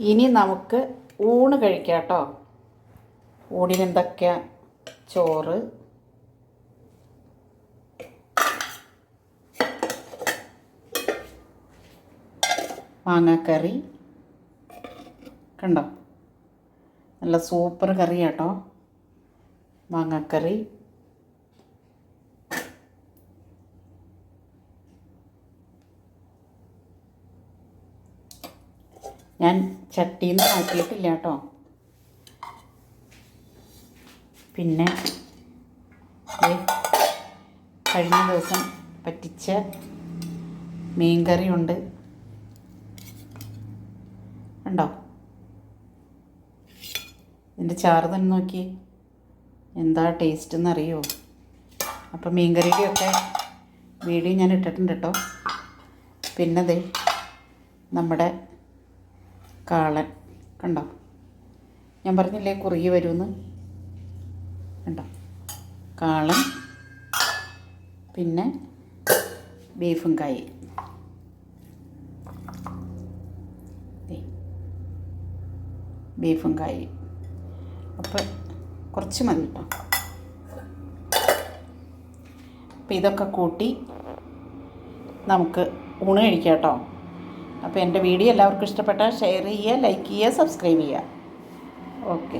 ഇനി നമുക്ക് ഊണ് കഴിക്കാം കേട്ടോ. ഊണിനെന്തൊക്കെയാ? ചോറ്, മാങ്ങാക്കറി, കണ്ടോ, നല്ല സൂപ്പർ കറി കേട്ടോ. മാങ്ങാക്കറി, ഞാൻ ചട്ടിയിൽ നിന്ന് മാറ്റിയിട്ടില്ല കേട്ടോ. പിന്നെ കഴിഞ്ഞ ദിവസം പറ്റിച്ച മീൻകറിയുണ്ട്, ഉണ്ടോ. ഇതിൻ്റെ ചാറ് തന്നെ നോക്കി എന്താ ടേസ്റ്റ് എന്നറിയോ. അപ്പം മീൻകറിയുടെയൊക്കെ വീഡിയോ ഞാൻ ഇട്ടിട്ടുണ്ട് കേട്ടോ. പിന്നെ ദേ നമ്മുടെ കാളൻ, കണ്ടോ, ഞാൻ പറഞ്ഞില്ലേ കുറുകി വരുമെന്ന്, കണ്ടോ കാളൻ. പിന്നെ ബീഫും കായി, ബീഫും കായി. അപ്പം കുറച്ച് മതി കേട്ടോ. അപ്പം ഇതൊക്കെ കൂട്ടി നമുക്ക് ഊണ് കഴിക്കാം കേട്ടോ. അപ്പോൾ എൻ്റെ വീഡിയോ എല്ലാവർക്കും ഇഷ്ടപ്പെട്ടാൽ ഷെയർ ചെയ്യുക, ലൈക്ക് ചെയ്യുക, സബ്സ്ക്രൈബ് ചെയ്യുക. ഓക്കെ.